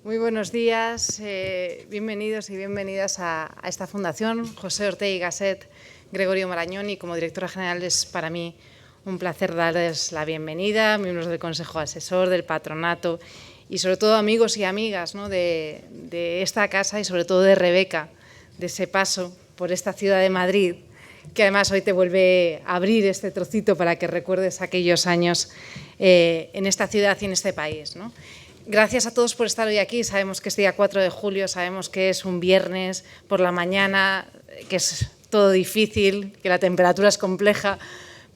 Muy buenos días, bienvenidos y bienvenidas a esta fundación. José Ortega y Gasset, Gregorio Marañón, y como directora general es para mí un placer darles la bienvenida, miembros del Consejo Asesor, del Patronato y sobre todo amigos y amigas, ¿no?, de esta casa y sobre todo de Rebeca, de ese paso por esta ciudad de Madrid, que además hoy te vuelve a abrir este trocito para que recuerdes aquellos años en esta ciudad y en este país, ¿no? Gracias a todos por estar hoy aquí. Sabemos que es día 4 de julio, sabemos que es un viernes por la mañana, que es todo difícil, que la temperatura es compleja,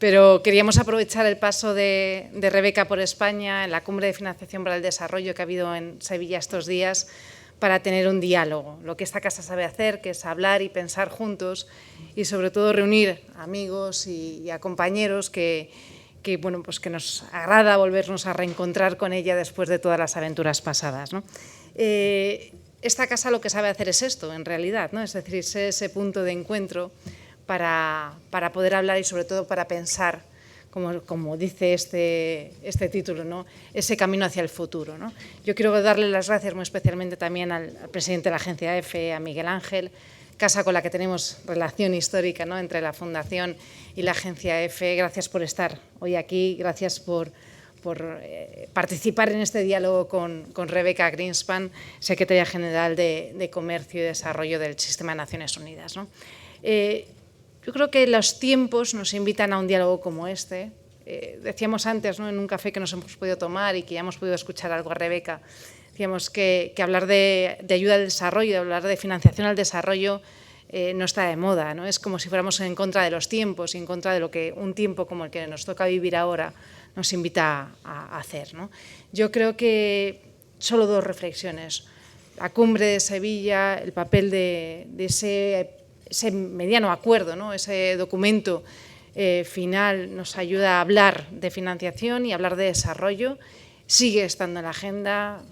pero queríamos aprovechar el paso de Rebeca por España en la Cumbre de Financiación para el Desarrollo que ha habido en Sevilla estos días para tener un diálogo, lo que esta casa sabe hacer, que es hablar y pensar juntos y sobre todo reunir amigos y a compañeros que nos agrada volvernos a reencontrar con ella después de todas las aventuras pasadas, ¿no? Esta casa lo que sabe hacer es esto, en realidad, ¿no? Es decir, ese punto de encuentro para poder hablar y sobre todo para pensar, como dice este título, ¿no?, ese camino hacia el futuro, ¿no? Yo quiero darle las gracias muy especialmente también al presidente de la Agencia EFE, a Miguel Ángel, casa con la que tenemos relación histórica, ¿no?, entre la Fundación y la Agencia EFE. Gracias por estar hoy aquí, gracias por participar en este diálogo con Rebeca Greenspan, secretaria general de Comercio y Desarrollo del Sistema de Naciones Unidas, ¿no? Yo creo que los tiempos nos invitan a un diálogo como este. Decíamos antes, ¿no?, en un café que nos hemos podido tomar y que ya hemos podido escuchar algo a Rebeca, decíamos que hablar de ayuda al desarrollo, de hablar de financiación al desarrollo no está de moda, ¿no? Es como si fuéramos en contra de los tiempos y en contra de lo que un tiempo como el que nos toca vivir ahora nos invita a hacer, ¿no? Yo creo que solo dos reflexiones. La cumbre de Sevilla, el papel de ese mediano acuerdo, ¿no?, ese documento final nos ayuda a hablar de financiación y hablar de desarrollo. Sigue estando en la agenda.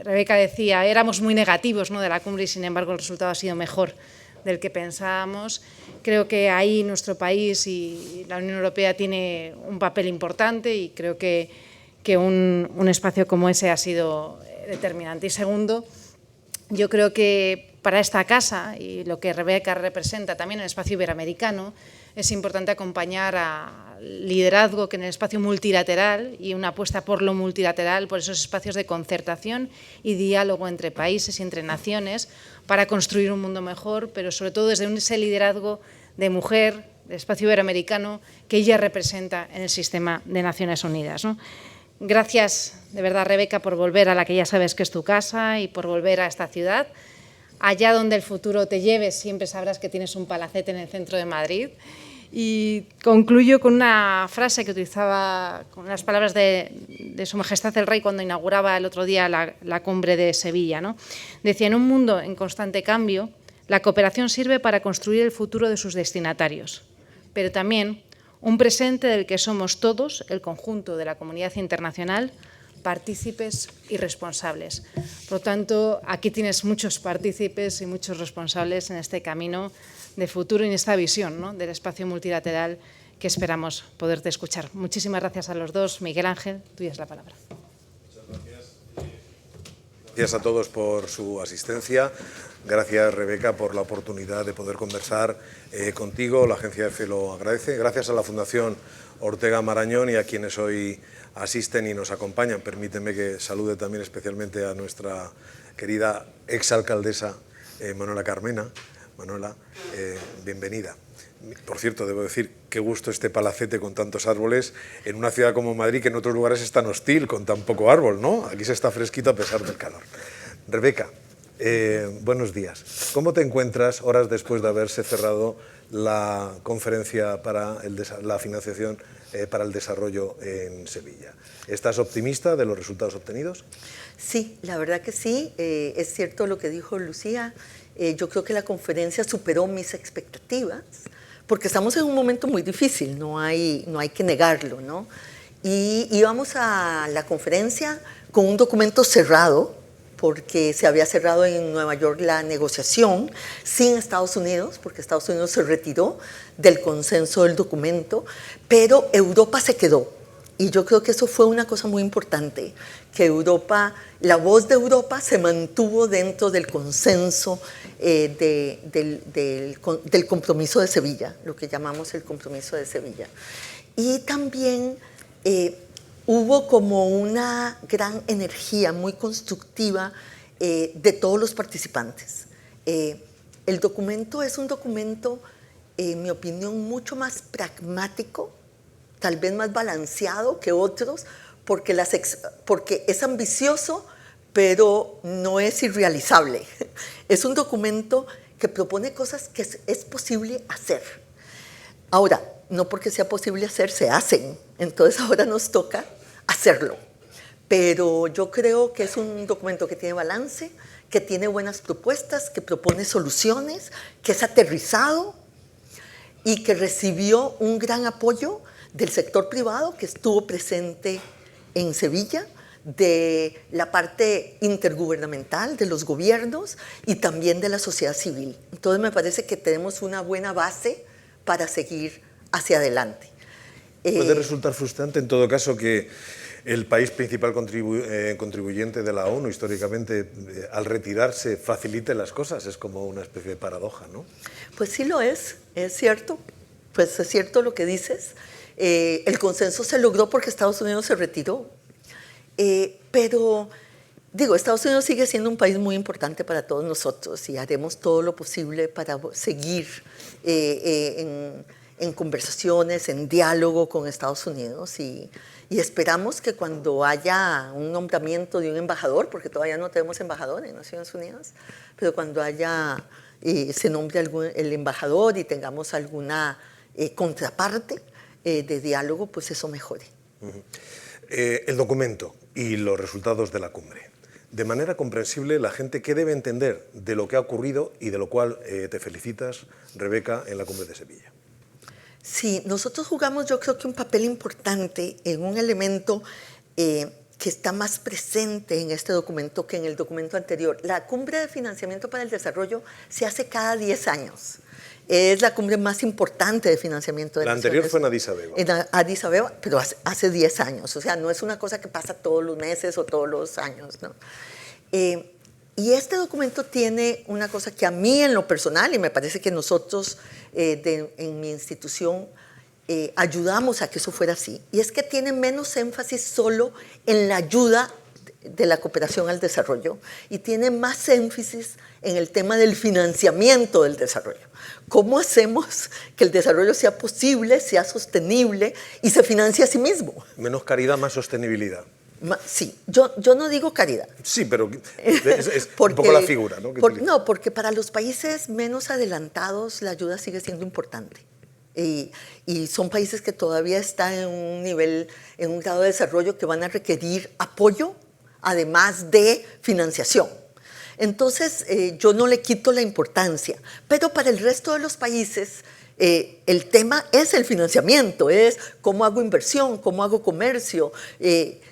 Rebeca decía, éramos muy negativos, ¿no?, de la cumbre y sin embargo el resultado ha sido mejor del que pensábamos. Creo que ahí nuestro país y la Unión Europea tiene un papel importante y creo que un espacio como ese ha sido determinante. Y segundo, yo creo que para esta casa y lo que Rebeca representa también en el espacio iberoamericano, es importante acompañar al liderazgo que en el espacio multilateral y una apuesta por lo multilateral, por esos espacios de concertación y diálogo entre países y entre naciones para construir un mundo mejor, pero sobre todo desde ese liderazgo de mujer, del espacio iberoamericano, que ella representa en el sistema de Naciones Unidas, ¿no? Gracias, de verdad, Rebeca, por volver a la que ya sabes que es tu casa y por volver a esta ciudad. Allá donde el futuro te lleve, siempre sabrás que tienes un palacete en el centro de Madrid. Y concluyo con una frase que utilizaba, con las palabras de Su Majestad el Rey cuando inauguraba el otro día la cumbre de Sevilla, ¿no? Decía, en un mundo en constante cambio, la cooperación sirve para construir el futuro de sus destinatarios, pero también un presente del que somos todos, el conjunto de la comunidad internacional, partícipes y responsables. Por lo tanto, aquí tienes muchos partícipes y muchos responsables en este camino de futuro y en esta visión, ¿no?, del espacio multilateral que esperamos poderte escuchar. Muchísimas gracias a los dos. Miguel Ángel, tuya es la palabra. Muchas gracias. Gracias a todos por su asistencia. Gracias, Rebeca, por la oportunidad de poder conversar contigo. La Agencia EFE lo agradece. Gracias a la Fundación Ortega Marañón y a quienes hoy asisten y nos acompañan. Permíteme que salude también especialmente a nuestra querida exalcaldesa Manuela Carmena. Manuela, bienvenida. Por cierto, debo decir, qué gusto este palacete con tantos árboles en una ciudad como Madrid, que en otros lugares es tan hostil, con tan poco árbol, ¿no? Aquí se está fresquito a pesar del calor. Rebeca, buenos días. ¿Cómo te encuentras horas después de haberse cerrado la conferencia para la financiación para el desarrollo en Sevilla? ¿Estás optimista de los resultados obtenidos? Sí, la verdad que sí. Es cierto lo que dijo Lucía. Yo creo que la conferencia superó mis expectativas, porque estamos en un momento muy difícil, no hay que negarlo, ¿no? Y íbamos a la conferencia con un documento cerrado, porque se había cerrado en Nueva York la negociación sin Estados Unidos, porque Estados Unidos se retiró del consenso del documento, pero Europa se quedó. Y yo creo que eso fue una cosa muy importante, que Europa, la voz de Europa se mantuvo dentro del consenso del compromiso de Sevilla, lo que llamamos el compromiso de Sevilla. Y también hubo como una gran energía muy constructiva de todos los participantes. El documento es un documento, en mi opinión, mucho más pragmático, tal vez más balanceado que otros, porque es ambicioso, pero no es irrealizable. Es un documento que propone cosas que es posible hacer. Ahora, no porque sea posible hacer, se hacen. Entonces ahora nos toca hacerlo. Pero yo creo que es un documento que tiene balance, que tiene buenas propuestas, que propone soluciones, que es aterrizado y que recibió un gran apoyo del sector privado que estuvo presente en Sevilla, de la parte intergubernamental, de los gobiernos y también de la sociedad civil. Entonces me parece que tenemos una buena base para seguir hacia adelante. Puede resultar frustrante en todo caso que el país principal contribuyente de la ONU históricamente al retirarse facilite las cosas, es como una especie de paradoja, ¿no? Pues sí lo es cierto, pues es cierto lo que dices. El consenso se logró porque Estados Unidos se retiró, pero digo, Estados Unidos sigue siendo un país muy importante para todos nosotros y haremos todo lo posible para seguir en conversaciones, en diálogo con Estados Unidos y esperamos que cuando haya un nombramiento de un embajador, porque todavía no tenemos embajador en Naciones Unidas, pero cuando se nombre el embajador y tengamos alguna contraparte de diálogo, pues eso mejore. El documento y los resultados de la cumbre. De manera comprensible, la gente, ¿qué debe entender de lo que ha ocurrido y de lo cual te felicitas, Rebeca, en la cumbre de Sevilla? Sí, nosotros jugamos yo creo que un papel importante en un elemento que está más presente en este documento que en el documento anterior. La cumbre de financiamiento para el desarrollo se hace cada 10 años. Es la cumbre más importante de financiamiento de la anterior fue en Addis Abeba. En Addis Abeba, pero hace 10 años. O sea, no es una cosa que pasa todos los meses o todos los años, ¿no? Y este documento tiene una cosa que a mí en lo personal, y me parece que nosotros en mi institución ayudamos a que eso fuera así, y es que tiene menos énfasis solo en la ayuda de la cooperación al desarrollo y tiene más énfasis en el tema del financiamiento del desarrollo. ¿Cómo hacemos que el desarrollo sea posible, sea sostenible y se financie a sí mismo? Menos caridad, más sostenibilidad. Sí, yo no digo caridad. Sí, pero es un poco la figura, ¿no? No, porque para los países menos adelantados la ayuda sigue siendo importante. Y son países que todavía están en un nivel, en un grado de desarrollo que van a requerir apoyo, además de financiación. Entonces, yo no le quito la importancia, pero para el resto de los países el tema es el financiamiento, es cómo hago inversión, cómo hago comercio,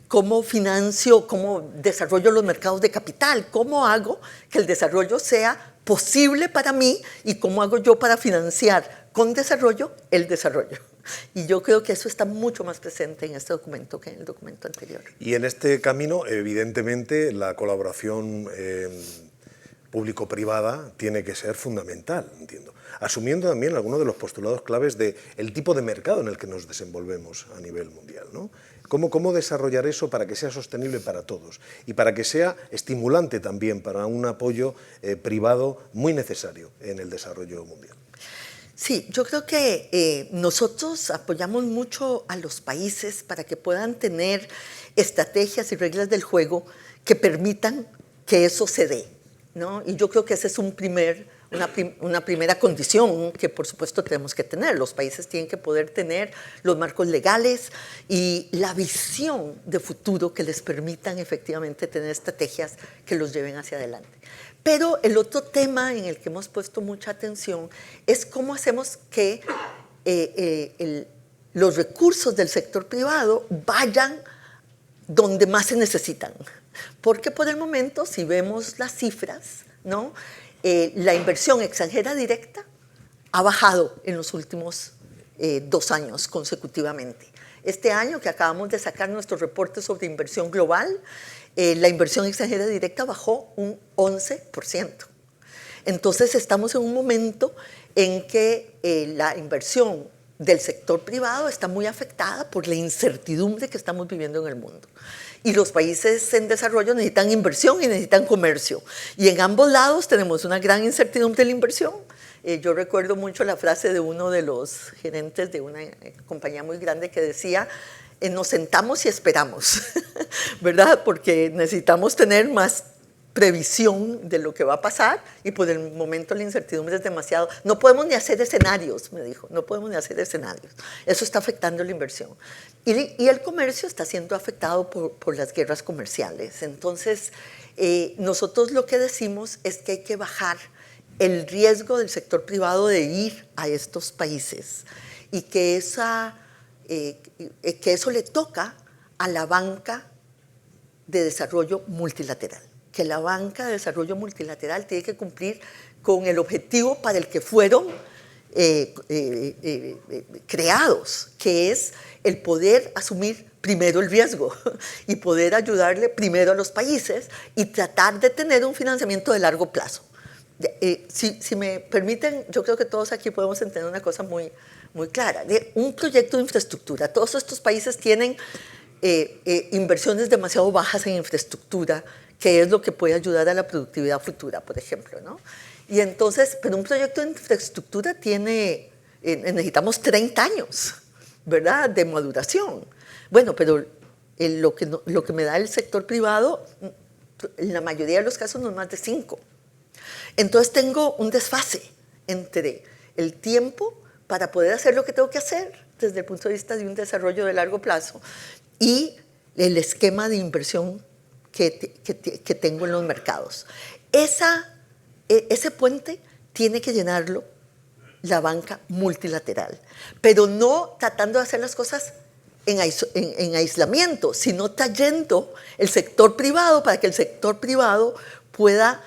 cómo financio, cómo desarrollo los mercados de capital, cómo hago que el desarrollo sea posible para mí y cómo hago yo para financiar con desarrollo el desarrollo. Y yo creo que eso está mucho más presente en este documento que en el documento anterior. Y en este camino, evidentemente, la colaboración público-privada tiene que ser fundamental, entiendo. Asumiendo también algunos de los postulados claves del tipo de mercado en el que nos desenvolvemos a nivel mundial, ¿no? ¿Cómo desarrollar eso para que sea sostenible para todos y para que sea estimulante también para un apoyo privado muy necesario en el desarrollo mundial? Sí, yo creo que nosotros apoyamos mucho a los países para que puedan tener estrategias y reglas del juego que permitan que eso se dé, ¿no? Y yo creo que ese es una primera condición que por supuesto tenemos que tener. Los países tienen que poder tener los marcos legales y la visión de futuro que les permitan efectivamente tener estrategias que los lleven hacia adelante. Pero el otro tema en el que hemos puesto mucha atención es cómo hacemos que los recursos del sector privado vayan donde más se necesitan. Porque por el momento, si vemos las cifras, ¿no? La inversión extranjera directa ha bajado en los últimos 2 años consecutivamente. Este año que acabamos de sacar nuestro reporte sobre inversión global, la inversión extranjera directa bajó un 11%. Entonces estamos en un momento en que la inversión del sector privado está muy afectada por la incertidumbre que estamos viviendo en el mundo. Y los países en desarrollo necesitan inversión y necesitan comercio. Y en ambos lados tenemos una gran incertidumbre de la inversión. Yo recuerdo mucho la frase de uno de los gerentes de una compañía muy grande que decía, nos sentamos y esperamos, ¿verdad? Porque necesitamos tener más previsión de lo que va a pasar y por el momento la incertidumbre es demasiado. No podemos ni hacer escenarios, me dijo, no podemos ni hacer escenarios. Eso está afectando la inversión. Y el comercio está siendo afectado por las guerras comerciales. Entonces, nosotros lo que decimos es que hay que bajar el riesgo del sector privado de ir a estos países y que eso le toca a la banca de desarrollo multilateral. Que la banca de desarrollo multilateral tiene que cumplir con el objetivo para el que fueron creados, que es el poder asumir primero el riesgo y poder ayudarle primero a los países y tratar de tener un financiamiento de largo plazo. Si me permiten, yo creo que todos aquí podemos entender una cosa muy, muy clara. De un proyecto de infraestructura, todos estos países tienen inversiones demasiado bajas en infraestructura, que es lo que puede ayudar a la productividad futura, por ejemplo, ¿no? Y entonces, pero un proyecto de infraestructura necesitamos 30 años, ¿verdad?, de maduración. Bueno, pero lo que me da el sector privado, en la mayoría de los casos no es más de 5. Entonces tengo un desfase entre el tiempo para poder hacer lo que tengo que hacer desde el punto de vista de un desarrollo de largo plazo y el esquema de inversión que tengo en los mercados. Ese puente tiene que llenarlo la banca multilateral, pero no tratando de hacer las cosas en aislamiento, sino trayendo el sector privado para que el sector privado pueda,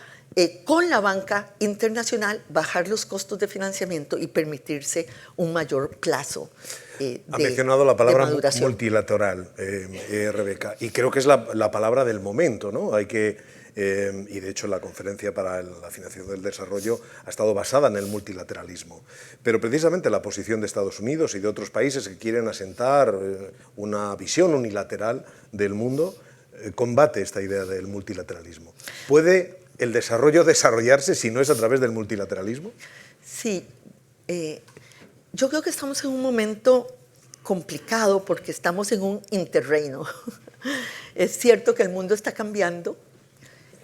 con la banca internacional, bajar los costos de financiamiento y permitirse un mayor plazo. Ha mencionado la palabra multilateral, Rebeca, y creo que es la palabra del momento, ¿no? Hay que, y de hecho la conferencia para la financiación del desarrollo ha estado basada en el multilateralismo. Pero precisamente la posición de Estados Unidos y de otros países que quieren asentar una visión unilateral del mundo combate esta idea del multilateralismo. ¿Puede el desarrollo desarrollarse si no es a través del multilateralismo? Sí. Yo creo que estamos en un momento complicado porque estamos en un interreino. Es cierto que el mundo está cambiando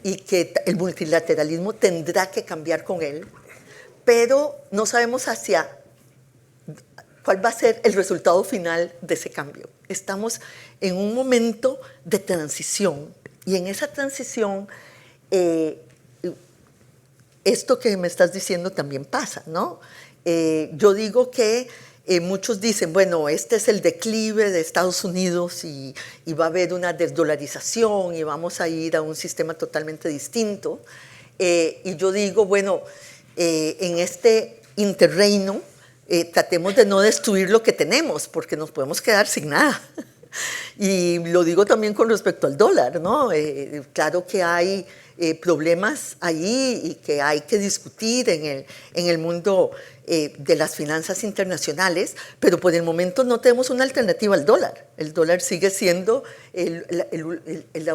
y que el multilateralismo tendrá que cambiar con él, pero no sabemos cuál va a ser el resultado final de ese cambio. Estamos en un momento de transición y en esa transición esto que me estás diciendo también pasa, ¿no? Yo digo que muchos dicen, bueno, este es el declive de Estados Unidos y va a haber una desdolarización y vamos a ir a un sistema totalmente distinto. Y yo digo, bueno, en este interreino tratemos de no destruir lo que tenemos porque nos podemos quedar sin nada. Y lo digo también con respecto al dólar, ¿no? Claro que hay problemas ahí y que hay que discutir en el mundo de las finanzas internacionales, pero por el momento no tenemos una alternativa al dólar. El dólar sigue siendo la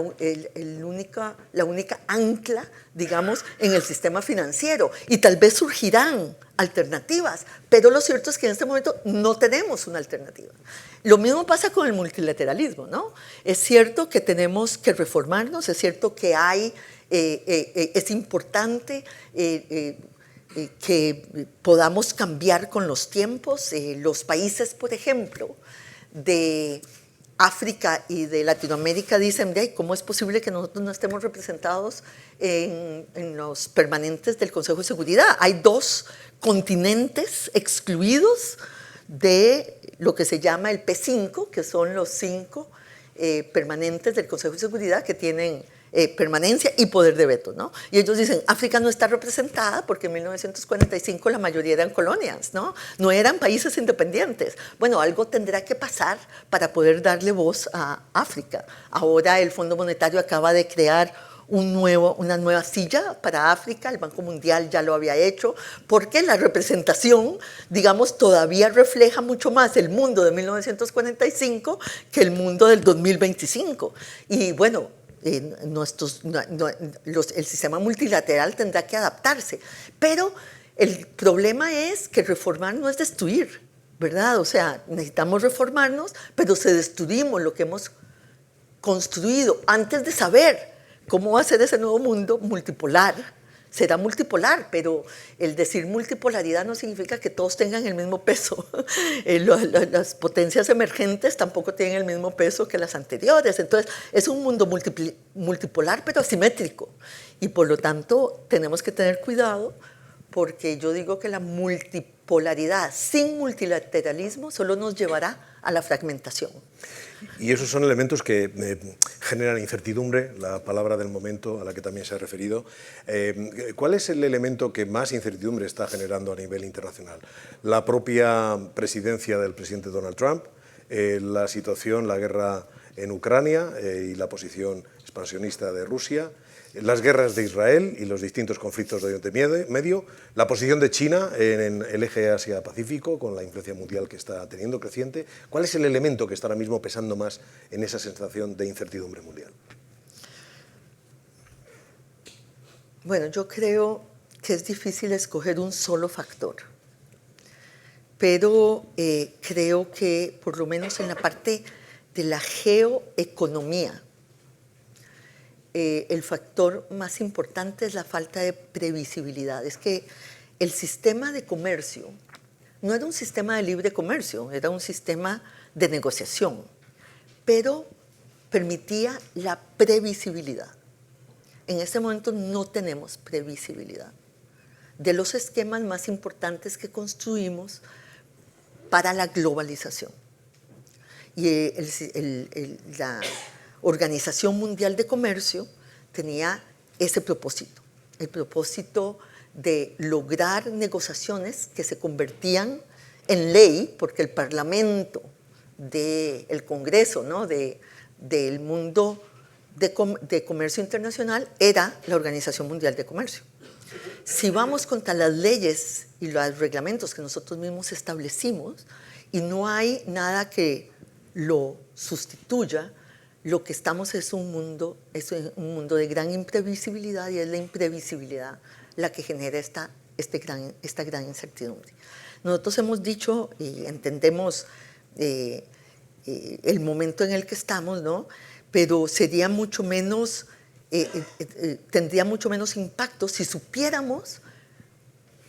única ancla, digamos, en el sistema financiero y tal vez surgirán alternativas, pero lo cierto es que en este momento no tenemos una alternativa. Lo mismo pasa con el multilateralismo, ¿no? Es cierto que tenemos que reformarnos, es cierto que es importante que podamos cambiar con los tiempos. Los países, por ejemplo, de África y de Latinoamérica dicen, ¿cómo es posible que nosotros no estemos representados en los permanentes del Consejo de Seguridad? Hay 2 continentes excluidos de lo que se llama el P5, que son los 5 permanentes del Consejo de Seguridad que tienen permanencia y poder de veto, ¿no? Y ellos dicen, África no está representada porque en 1945 la mayoría eran colonias, ¿no? No eran países independientes. Bueno, algo tendrá que pasar para poder darle voz a África. Ahora el Fondo Monetario acaba de crear una nueva silla para África, el Banco Mundial ya lo había hecho, porque la representación, digamos, todavía refleja mucho más el mundo de 1945 que el mundo del 2025. Y bueno, el sistema multilateral tendrá que adaptarse, pero el problema es que reformar no es destruir, ¿verdad? O sea, necesitamos reformarnos, pero si destruimos lo que hemos construido antes de saber cómo va a ser ese nuevo mundo multipolar, será multipolar, pero el decir multipolaridad no significa que todos tengan el mismo peso. Las potencias emergentes tampoco tienen el mismo peso que las anteriores. Entonces, es un mundo multipolar, pero asimétrico. Y por lo tanto, tenemos que tener cuidado, porque yo digo que la multipolaridad sin multilateralismo solo nos llevará a la fragmentación. Y esos son elementos que generan incertidumbre, la palabra del momento a la que también se ha referido. ¿Cuál es el elemento que más incertidumbre está generando a nivel internacional? ¿La propia presidencia del presidente Donald Trump? ¿La situación, la guerra en Ucrania y la posición expansionista de Rusia? Las guerras de Israel y los distintos conflictos de Oriente Medio, la posición de China en el eje Asia-Pacífico, con la influencia mundial que está teniendo creciente. ¿Cuál es el elemento que está ahora mismo pesando más en esa sensación de incertidumbre mundial? Bueno, yo creo que es difícil escoger un solo factor, pero creo que por lo menos en la parte de la geoeconomía, el factor más importante es la falta de previsibilidad. Es que el sistema de comercio no era un sistema de libre comercio, era un sistema de negociación, pero permitía la previsibilidad. En este momento no tenemos previsibilidad de los esquemas más importantes que construimos para la globalización. Y la Organización Mundial de Comercio tenía ese propósito, el propósito de lograr negociaciones que se convertían en ley, porque el Parlamento del Congreso, ¿no?, del mundo de comercio internacional era la Organización Mundial de Comercio. Si vamos contra las leyes y los reglamentos que nosotros mismos establecimos y no hay nada que lo sustituya, lo que estamos es un mundo de gran imprevisibilidad, y es la imprevisibilidad la que genera esta gran incertidumbre. Nosotros hemos dicho y entendemos el momento en el que estamos, ¿no?, pero sería mucho menos, tendría mucho menos impacto si supiéramos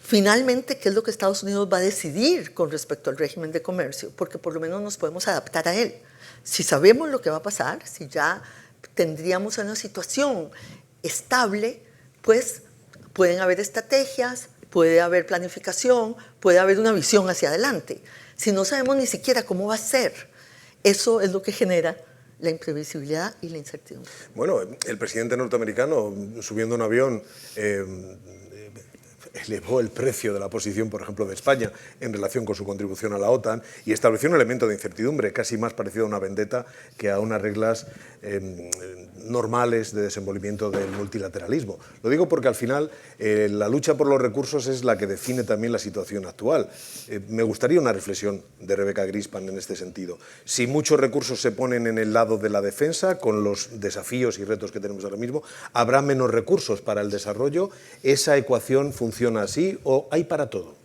finalmente qué es lo que Estados Unidos va a decidir con respecto al régimen de comercio, porque por lo menos nos podemos adaptar a él. Si sabemos lo que va a pasar, si ya tendríamos una situación estable, pues pueden haber estrategias, puede haber planificación, puede haber una visión hacia adelante. Si no sabemos ni siquiera cómo va a ser, eso es lo que genera la imprevisibilidad y la incertidumbre. Bueno, el presidente norteamericano, subiendo un avión, elevó el precio de la posición, por ejemplo, de España en relación con su contribución a la OTAN y estableció un elemento de incertidumbre casi más parecido a una vendetta que a unas reglas normales de desenvolvimiento del multilateralismo. Lo digo porque al final la lucha por los recursos es la que define también la situación actual. Me gustaría una reflexión de Rebecca Grispan en este sentido. Si muchos recursos se ponen en el lado de la defensa, con los desafíos y retos que tenemos ahora mismo, ¿habrá menos recursos para el desarrollo? ¿Esa ecuación funciona así o hay para todo?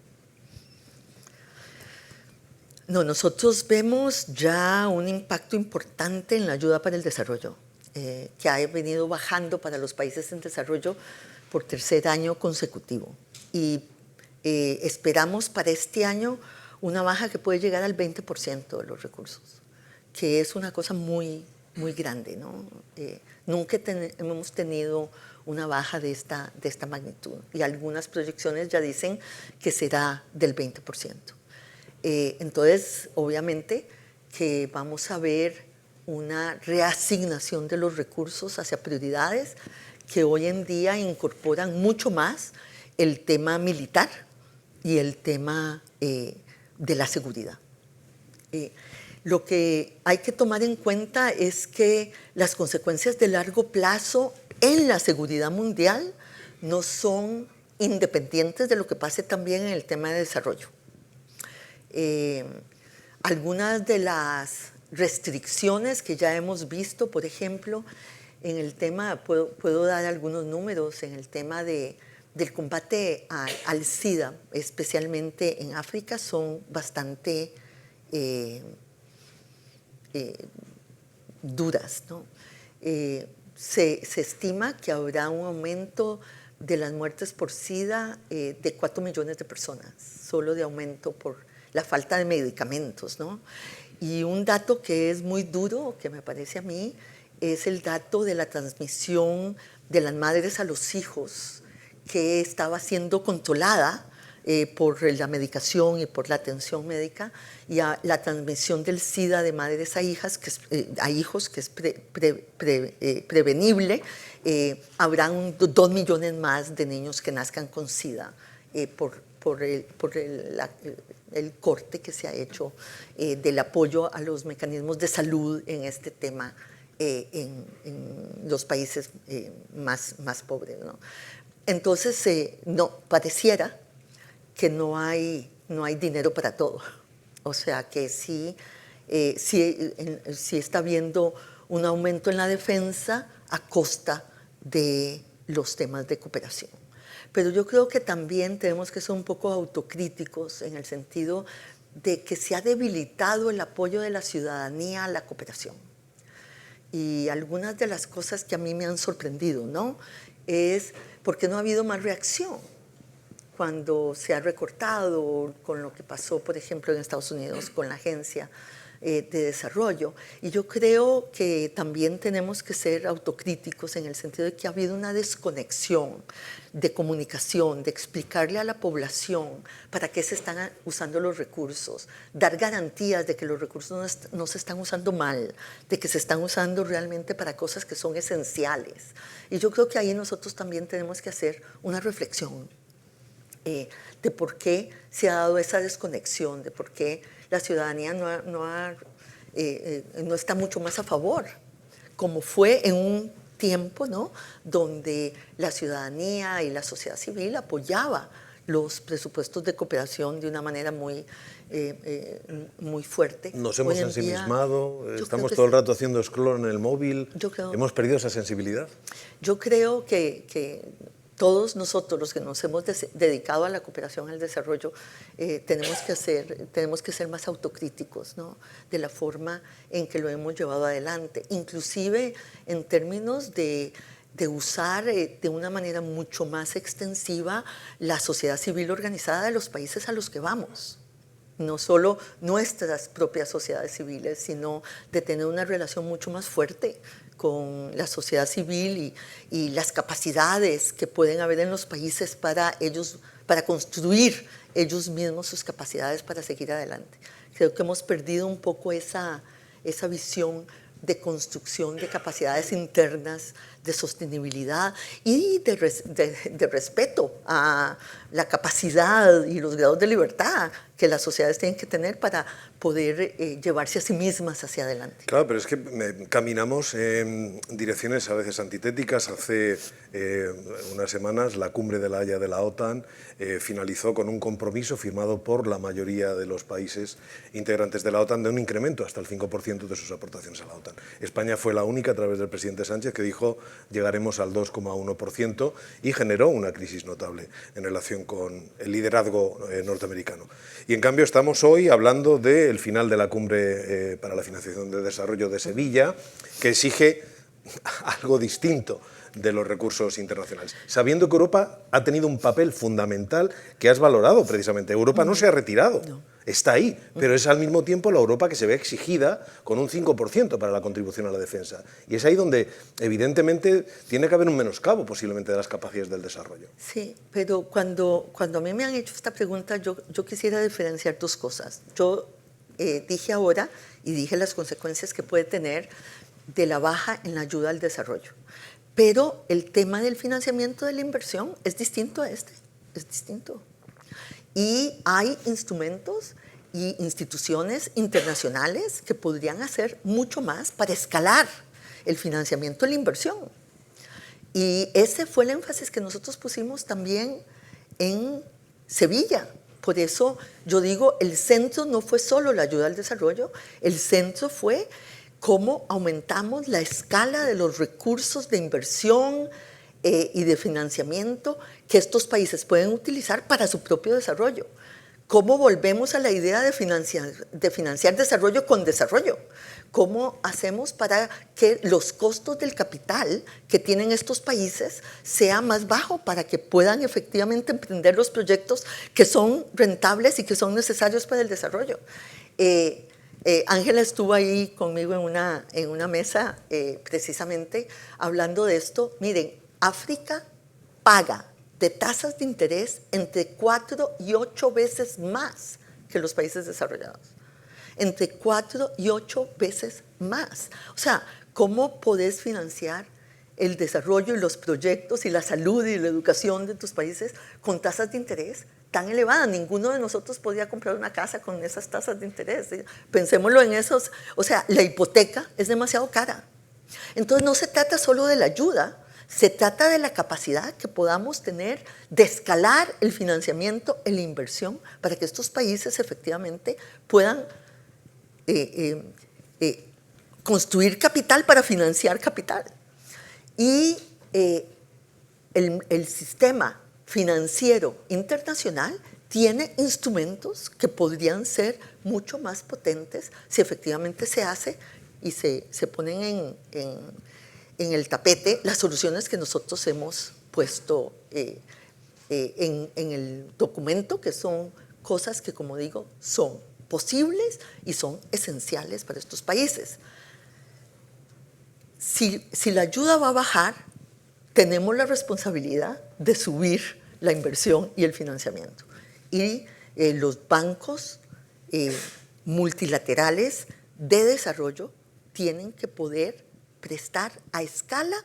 No, nosotros vemos ya un impacto importante en la ayuda para el desarrollo, que ha venido bajando para los países en desarrollo por tercer año consecutivo. Y esperamos para este año una baja que puede llegar al 20% de los recursos, que es una cosa muy, muy grande, ¿no? Nunca hemos tenido una baja de esta magnitud, y algunas proyecciones ya dicen que será del 20%. Entonces, obviamente que vamos a ver una reasignación de los recursos hacia prioridades que hoy en día incorporan mucho más el tema militar y el tema de la seguridad. Lo que hay que tomar en cuenta es que las consecuencias de largo plazo en la seguridad mundial no son independientes de lo que pase también en el tema de desarrollo. Algunas de las restricciones que ya hemos visto, por ejemplo, en el tema, puedo dar algunos números, en el tema del combate al SIDA, especialmente en África, son bastante duras, ¿no? Se estima que habrá un aumento de las muertes por SIDA de 4 millones de personas, solo de aumento por la falta de medicamentos, ¿no? Y un dato que es muy duro, que me parece a mí, es el dato de la transmisión de las madres a los hijos, que estaba siendo controlada por la medicación y por la atención médica, y a la transmisión del SIDA de madres a hijas, a hijos, que es prevenible. Habrán 2 millones más de niños que nazcan con SIDA por el corte que se ha hecho del apoyo a los mecanismos de salud en este tema en los países más pobres, ¿no? Entonces, no, pareciera que no hay dinero para todo. O sea que sí está habiendo un aumento en la defensa a costa de los temas de cooperación. Pero yo creo que también tenemos que ser un poco autocríticos en el sentido de que se ha debilitado el apoyo de la ciudadanía a la cooperación. Y algunas de las cosas que a mí me han sorprendido, ¿no?, es por qué no ha habido más reacción cuando se ha recortado, con lo que pasó, por ejemplo, en Estados Unidos con la Agencia de Desarrollo. Y yo creo que también tenemos que ser autocríticos en el sentido de que ha habido una desconexión de comunicación, de explicarle a la población para qué se están usando los recursos, dar garantías de que los recursos no se están usando mal, de que se están usando realmente para cosas que son esenciales. Y yo creo que ahí nosotros también tenemos que hacer una reflexión de por qué se ha dado esa desconexión, de por qué la ciudadanía no está mucho más a favor, como fue en un tiempo, ¿no?, donde la ciudadanía y la sociedad civil apoyaba los presupuestos de cooperación de una manera muy fuerte. Nos hemos ensimismado, estamos todo el rato haciendo scroll en el móvil, hemos perdido esa sensibilidad. Yo creo que todos nosotros, los que nos hemos dedicado a la cooperación al desarrollo, tenemos que ser más autocríticos, ¿no?, de la forma en que lo hemos llevado adelante, inclusive en términos de usar de una manera mucho más extensiva la sociedad civil organizada de los países a los que vamos. No solo nuestras propias sociedades civiles, sino de tener una relación mucho más fuerte con la sociedad civil y las capacidades que pueden haber en los países para construir ellos mismos sus capacidades para seguir adelante. Creo que hemos perdido un poco esa visión de construcción de capacidades internas, de sostenibilidad y de respeto a la capacidad y los grados de libertad que las sociedades tienen que tener para poder llevarse a sí mismas hacia adelante. Claro, pero es que caminamos en direcciones a veces antitéticas. Hace unas semanas la cumbre de La Haya de la OTAN finalizó con un compromiso firmado por la mayoría de los países integrantes de la OTAN de un incremento hasta el 5% de sus aportaciones a la OTAN. España fue la única, a través del presidente Sánchez, que dijo llegaremos al 2,1% y generó una crisis notable en relación con el liderazgo norteamericano. Y en cambio estamos hoy hablando del final de la cumbre para la financiación de desarrollo de Sevilla, que exige algo distinto de los recursos internacionales, sabiendo que Europa ha tenido un papel fundamental que has valorado precisamente. Europa no se ha retirado, está ahí, pero es al mismo tiempo la Europa que se ve exigida con un 5% para la contribución a la defensa. Y es ahí donde evidentemente tiene que haber un menoscabo posiblemente de las capacidades del desarrollo. Sí, pero cuando a mí me han hecho esta pregunta, yo quisiera diferenciar dos cosas. Yo dije ahora y dije las consecuencias que puede tener de la baja en la ayuda al desarrollo. Pero el tema del financiamiento de la inversión es distinto a este, es distinto. Y hay instrumentos y instituciones internacionales que podrían hacer mucho más para escalar el financiamiento de la inversión. Y ese fue el énfasis que nosotros pusimos también en Sevilla. Por eso yo digo, el centro no fue solo la ayuda al desarrollo, el centro fue cómo aumentamos la escala de los recursos de inversión y de financiamiento que estos países pueden utilizar para su propio desarrollo. ¿Cómo volvemos a la idea de financiar desarrollo con desarrollo? ¿Cómo hacemos para que los costos del capital que tienen estos países sea más bajo para que puedan efectivamente emprender los proyectos que son rentables y que son necesarios para el desarrollo? Ángela estuvo ahí conmigo en una mesa precisamente hablando de esto. Miren, África paga de tasas de interés entre 4 y 8 veces más que los países desarrollados. Entre 4 y 8 veces más. O sea, ¿cómo podés financiar el desarrollo y los proyectos y la salud y la educación de tus países con tasas de interés tan elevadas? Ninguno de nosotros podía comprar una casa con esas tasas de interés. Pensémoslo en esos. O sea, la hipoteca es demasiado cara. Entonces no se trata solo de la ayuda, se trata de la capacidad que podamos tener de escalar el financiamiento, la inversión, para que estos países efectivamente puedan construir capital para financiar capital. Y el sistema financiero internacional tiene instrumentos que podrían ser mucho más potentes si efectivamente se hace y se ponen en el tapete las soluciones que nosotros hemos puesto en el documento, que son cosas que, como digo, son posibles y son esenciales para estos países. Si la ayuda va a bajar, tenemos la responsabilidad de subir la inversión y el financiamiento. Y los bancos multilaterales de desarrollo tienen que poder prestar a escala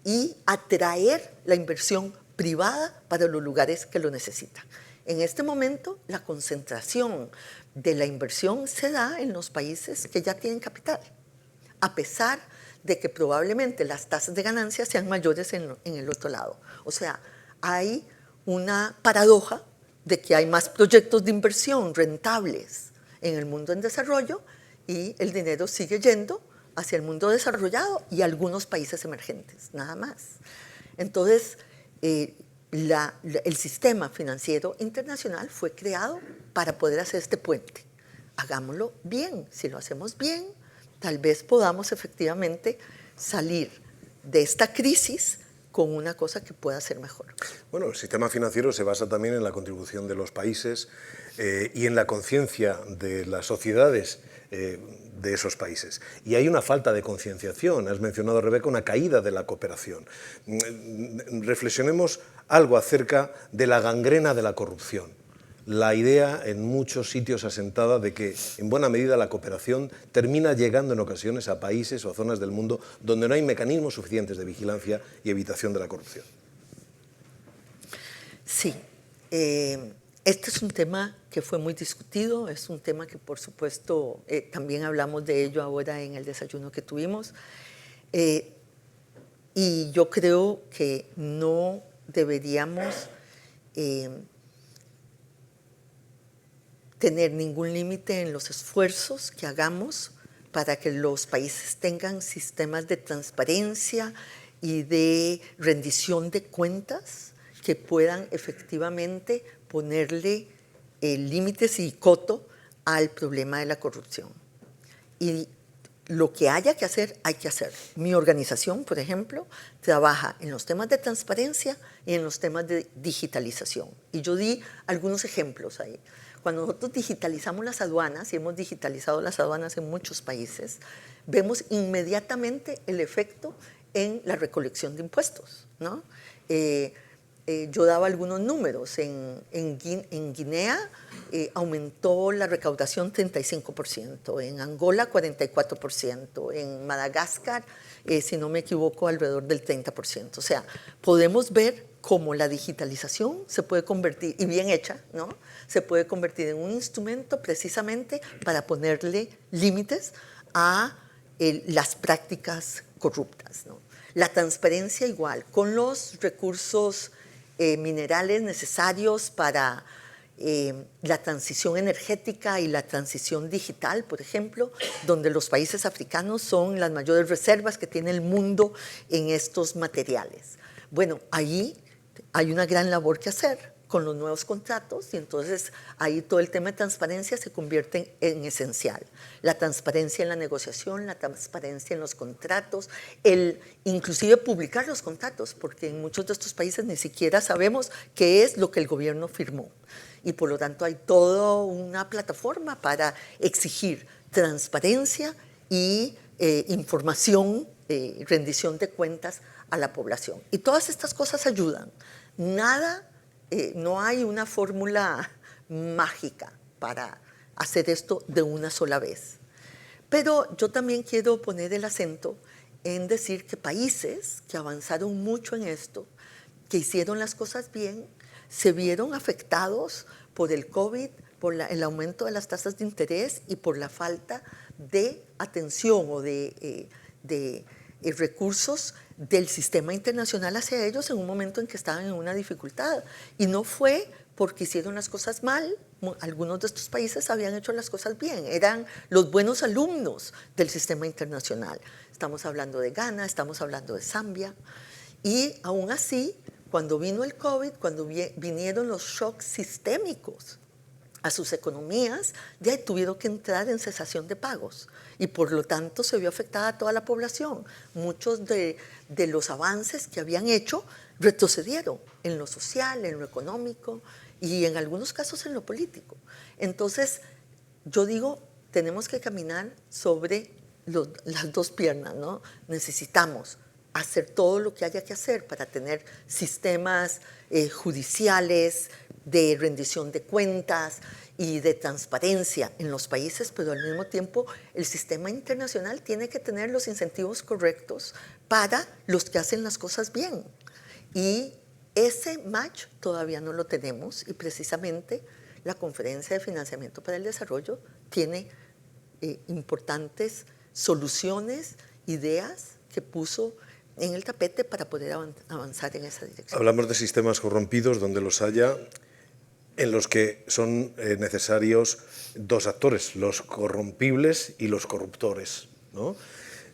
y atraer la inversión privada para los lugares que lo necesitan. En este momento, la concentración de la inversión se da en los países que ya tienen capital, a pesar de que probablemente las tasas de ganancia sean mayores en el otro lado. O sea, hay una paradoja de que hay más proyectos de inversión rentables en el mundo en desarrollo y el dinero sigue yendo hacia el mundo desarrollado y algunos países emergentes, nada más. Entonces, el sistema financiero internacional fue creado para poder hacer este puente. Hagámoslo bien. Si lo hacemos bien, tal vez podamos efectivamente salir de esta crisis con una cosa que pueda ser mejor. Bueno, el sistema financiero se basa también en la contribución de los países y en la conciencia de las sociedades de esos países. Y hay una falta de concienciación. Has mencionado, Rebeca, una caída de la cooperación. Reflexionemos algo acerca de la gangrena de la corrupción. La idea en muchos sitios asentada de que en buena medida la cooperación termina llegando en ocasiones a países o a zonas del mundo donde no hay mecanismos suficientes de vigilancia y evitación de la corrupción. Sí, este es un tema que fue muy discutido, es un tema que por supuesto también hablamos de ello ahora en el desayuno que tuvimos y yo creo que no deberíamos tener ningún límite en los esfuerzos que hagamos para que los países tengan sistemas de transparencia y de rendición de cuentas que puedan efectivamente ponerle límites y coto al problema de la corrupción. Y lo que haya que hacer, hay que hacer. Mi organización, por ejemplo, trabaja en los temas de transparencia y en los temas de digitalización. Y yo di algunos ejemplos ahí. Cuando nosotros digitalizamos las aduanas, y hemos digitalizado las aduanas en muchos países, vemos inmediatamente el efecto en la recolección de impuestos, ¿no? yo daba algunos números. En Guinea aumentó la recaudación 35%, en Angola 44%, en Madagascar, si no me equivoco, alrededor del 30%. O sea, podemos ver cómo la digitalización se puede convertir, y bien hecha, ¿no?, se puede convertir en un instrumento precisamente para ponerle límites a las prácticas corruptas, ¿no? La transparencia igual, con los recursos minerales necesarios para la transición energética y la transición digital, por ejemplo, donde los países africanos son las mayores reservas que tiene el mundo en estos materiales. Bueno, ahí hay una gran labor que hacer con los nuevos contratos, y entonces ahí todo el tema de transparencia se convierte en esencial. La transparencia en la negociación, la transparencia en los contratos, inclusive publicar los contratos, porque en muchos de estos países ni siquiera sabemos qué es lo que el gobierno firmó. Y por lo tanto hay toda una plataforma para exigir transparencia y información, rendición de cuentas a la población. Y todas estas cosas ayudan. No hay una fórmula mágica para hacer esto de una sola vez. Pero yo también quiero poner el acento en decir que países que avanzaron mucho en esto, que hicieron las cosas bien, se vieron afectados por el COVID, por el aumento de las tasas de interés y por la falta de atención o de recursos del sistema internacional hacia ellos en un momento en que estaban en una dificultad. Y no fue porque hicieron las cosas mal. Algunos de estos países habían hecho las cosas bien, eran los buenos alumnos del sistema internacional. Estamos hablando de Ghana, estamos hablando de Zambia. Y aún así, cuando vino el COVID, cuando vinieron los shocks sistémicos a sus economías, ya tuvieron que entrar en cesación de pagos y por lo tanto se vio afectada a toda la población. Muchos de los avances que habían hecho retrocedieron en lo social, en lo económico y en algunos casos en lo político. Entonces, yo digo, tenemos que caminar sobre las dos piernas, ¿no? Necesitamos hacer todo lo que haya que hacer para tener sistemas judiciales, de rendición de cuentas y de transparencia en los países, pero al mismo tiempo el sistema internacional tiene que tener los incentivos correctos para los que hacen las cosas bien. Y ese match todavía no lo tenemos y precisamente la Conferencia de Financiamiento para el Desarrollo tiene importantes soluciones, ideas que puso en el tapete para poder avanzar en esa dirección. Hablamos de sistemas corrompidos donde los haya, en los que son necesarios dos actores, los corrompibles y los corruptores, ¿no?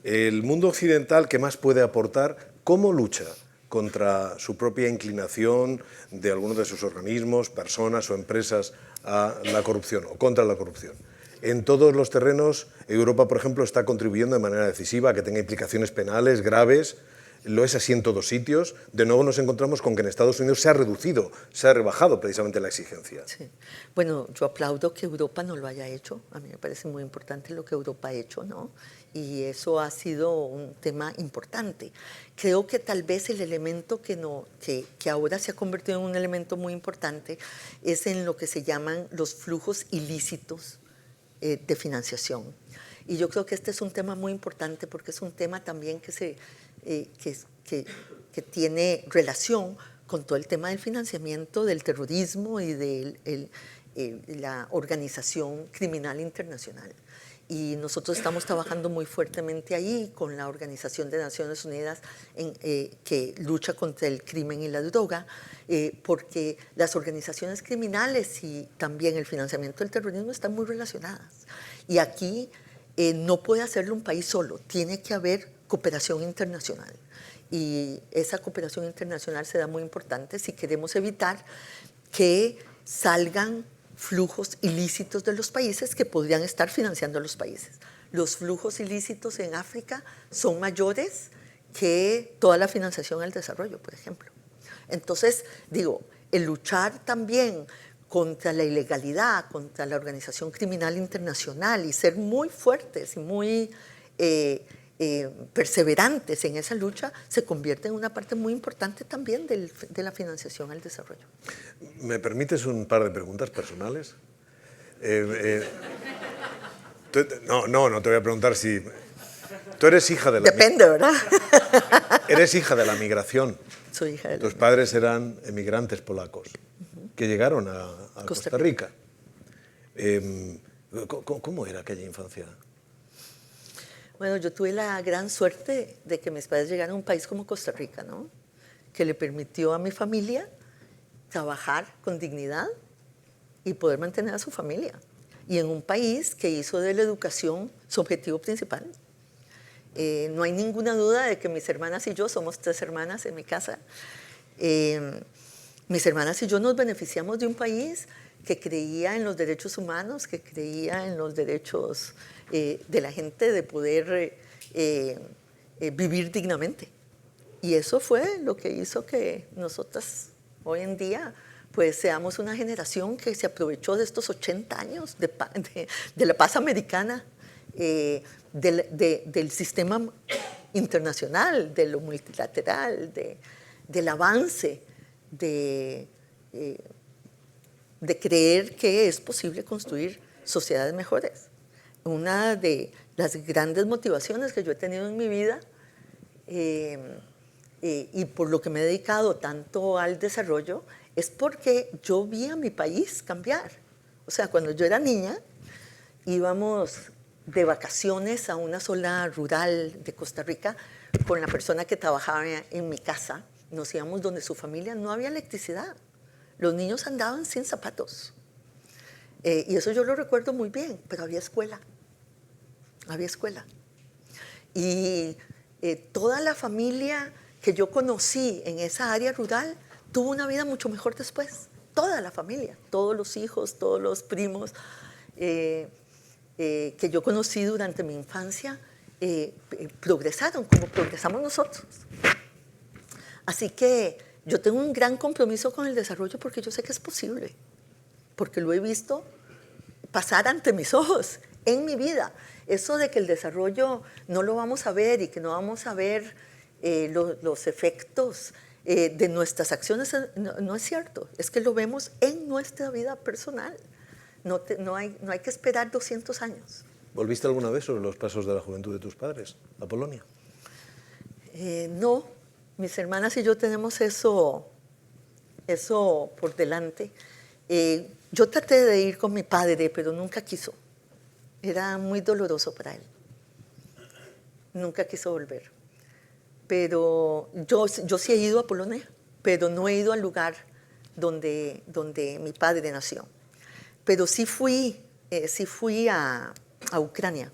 El mundo occidental, ¿qué más puede aportar? ¿Cómo lucha contra su propia inclinación de algunos de sus organismos, personas o empresas a la corrupción o contra la corrupción? En todos los terrenos, Europa, por ejemplo, está contribuyendo de manera decisiva a que tenga implicaciones penales graves. Lo es así en todos sitios. De nuevo nos encontramos con que en Estados Unidos se ha reducido, se ha rebajado precisamente la exigencia. Sí. Bueno, yo aplaudo que Europa no lo haya hecho. A mí me parece muy importante lo que Europa ha hecho, ¿no? Y eso ha sido un tema importante. Creo que tal vez el elemento que ahora se ha convertido en un elemento muy importante es en lo que se llaman los flujos ilícitos de financiación. Y yo creo que este es un tema muy importante porque es un tema también que tiene relación con todo el tema del financiamiento del terrorismo y de la organización criminal internacional. Y nosotros estamos trabajando muy fuertemente ahí con la Organización de Naciones Unidas que lucha contra el crimen y la droga, porque las organizaciones criminales y también el financiamiento del terrorismo están muy relacionadas. Y aquí no puede hacerlo un país solo, tiene que haber cooperación internacional. Y esa cooperación internacional será muy importante si queremos evitar que salgan flujos ilícitos de los países que podrían estar financiando a los países. Los flujos ilícitos en África son mayores que toda la financiación al desarrollo, por ejemplo. Entonces, digo, el luchar también contra la ilegalidad, contra la organización criminal internacional y ser muy fuertes y muy perseverantes en esa lucha, se convierte en una parte muy importante también de la financiación al desarrollo. ¿Me permites un par de preguntas personales? No te voy a preguntar si... Tú eres hija de la... Depende, ¿verdad? Eres hija de la migración. Soy hija de la... Tus padres eran emigrantes polacos que llegaron a Costa Rica. ¿Cómo era aquella infancia? Bueno, yo tuve la gran suerte de que mis padres llegaran a un país como Costa Rica, ¿no? Que le permitió a mi familia trabajar con dignidad y poder mantener a su familia. Y en un país que hizo de la educación su objetivo principal. No hay ninguna duda de que mis hermanas y yo, somos 3 hermanas en mi casa, mis hermanas y yo nos beneficiamos de un país que creía en los derechos humanos, que creía en los derechos de la gente de poder vivir dignamente. Y eso fue lo que hizo que nosotras hoy en día pues seamos una generación que se aprovechó de estos 80 años de la paz americana, del sistema internacional, de lo multilateral, del avance, de creer que es posible construir sociedades mejores. Una de las grandes motivaciones que yo he tenido en mi vida y por lo que me he dedicado tanto al desarrollo es porque yo vi a mi país cambiar. O sea, cuando yo era niña íbamos de vacaciones a una zona rural de Costa Rica con la persona que trabajaba en mi casa. Nos íbamos donde su familia no había electricidad. Los niños andaban sin zapatos. Y eso yo lo recuerdo muy bien, pero había escuela. Había escuela. Y toda la familia que yo conocí en esa área rural tuvo una vida mucho mejor después. Toda la familia, todos los hijos, todos los primos que yo conocí durante mi infancia progresaron como progresamos nosotros. Así que yo tengo un gran compromiso con el desarrollo porque yo sé que es posible, porque lo he visto pasar ante mis ojos en mi vida. Eso de que el desarrollo no lo vamos a ver y que no vamos a ver los efectos de nuestras acciones no es cierto, es que lo vemos en nuestra vida personal. No hay que esperar 200 años. ¿Volviste alguna vez sobre los pasos de la juventud de tus padres a Polonia? No, mis hermanas y yo tenemos eso por delante. Yo traté de ir con mi padre, pero nunca quiso. Era muy doloroso para él. Nunca quiso volver. Pero yo sí he ido a Polonia, pero no he ido al lugar donde mi padre nació. Pero sí fui a Ucrania.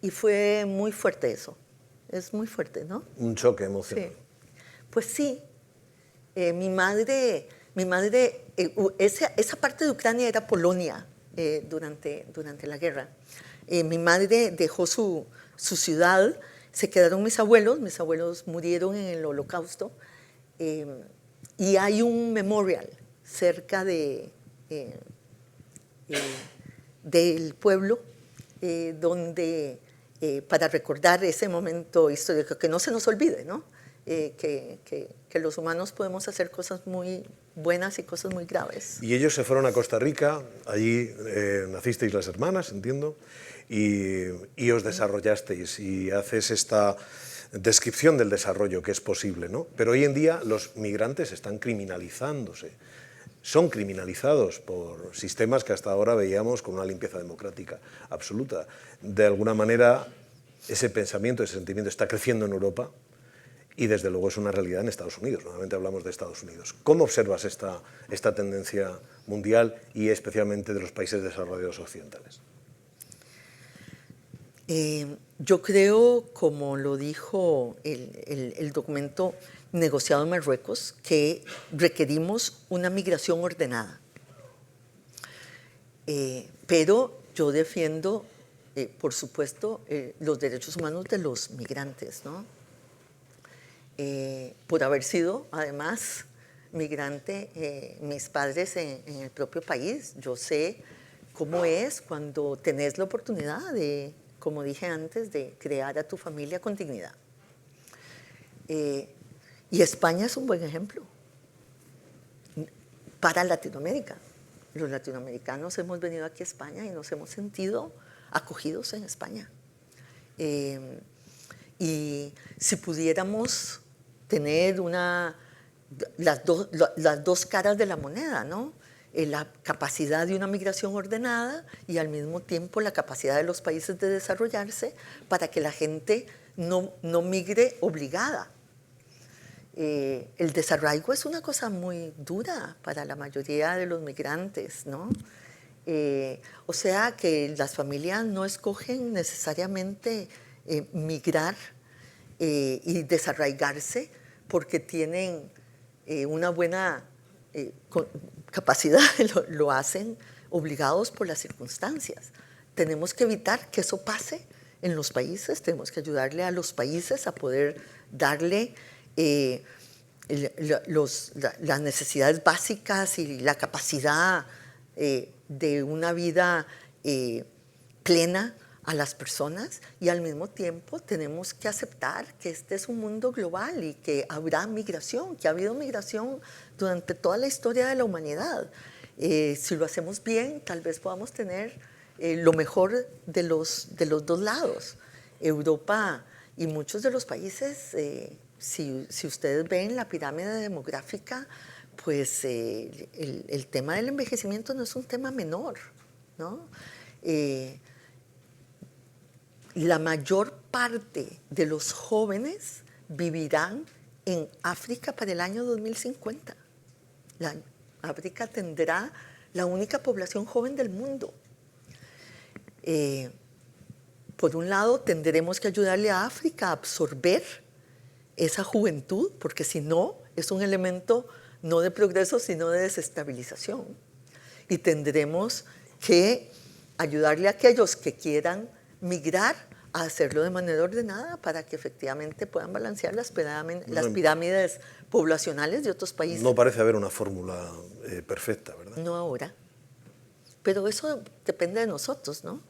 Y fue muy fuerte eso. Es muy fuerte, ¿no? Un choque emocional. Sí. Pues sí. Mi madre esa parte de Ucrania era Polonia durante la guerra. Mi madre dejó su ciudad, se quedaron mis abuelos murieron en el Holocausto. Y hay un memorial cerca del pueblo donde, para recordar ese momento histórico, que no se nos olvide, ¿no? Que los humanos podemos hacer cosas muy buenas y cosas muy graves. Y ellos se fueron a Costa Rica, allí nacisteis las hermanas, entiendo, y os desarrollasteis y haces esta descripción del desarrollo que es posible, ¿no? Pero hoy en día los migrantes están criminalizándose, son criminalizados por sistemas que hasta ahora veíamos con una limpieza democrática absoluta. De alguna manera ese pensamiento, ese sentimiento está creciendo en Europa y desde luego es una realidad en Estados Unidos. Normalmente hablamos de Estados Unidos. ¿Cómo observas esta tendencia mundial y especialmente de los países desarrollados occidentales? Yo creo, como lo dijo el documento negociado en Marruecos, que requerimos una migración ordenada. Pero yo defiendo, por supuesto, los derechos humanos de los migrantes, ¿no? Por haber sido, además, migrante, mis padres en el propio país, yo sé cómo es cuando tenés la oportunidad de, como dije antes, de crear a tu familia con dignidad. Y España es un buen ejemplo para Latinoamérica. Los latinoamericanos hemos venido aquí a España y nos hemos sentido acogidos en España. Y si pudiéramos tener las dos caras de la moneda, ¿no? La capacidad de una migración ordenada y al mismo tiempo la capacidad de los países de desarrollarse para que la gente no migre obligada. El desarraigo es una cosa muy dura para la mayoría de los migrantes, ¿no? O sea que las familias no escogen necesariamente migrar y desarraigarse porque tienen una buena capacidad, lo hacen obligados por las circunstancias. Tenemos que evitar que eso pase en los países, tenemos que ayudarle a los países a poder darle las necesidades básicas y la capacidad de una vida plena a las personas, y al mismo tiempo tenemos que aceptar que este es un mundo global y que habrá migración, que ha habido migración durante toda la historia de la humanidad. Si lo hacemos bien, tal vez podamos tener lo mejor de los dos lados. Europa y muchos de los países, si ustedes ven la pirámide demográfica, pues el tema del envejecimiento no es un tema menor, ¿no? La mayor parte de los jóvenes vivirán en África para el año 2050. África tendrá la única población joven del mundo. Por un lado, tendremos que ayudarle a África a absorber esa juventud, porque si no, es un elemento no de progreso, sino de desestabilización. Y tendremos que ayudarle a aquellos que quieran migrar a hacerlo de manera ordenada para que efectivamente puedan balancear las pirámides poblacionales de otros países. No parece haber una fórmula perfecta, ¿verdad? No ahora. Pero eso depende de nosotros, ¿no?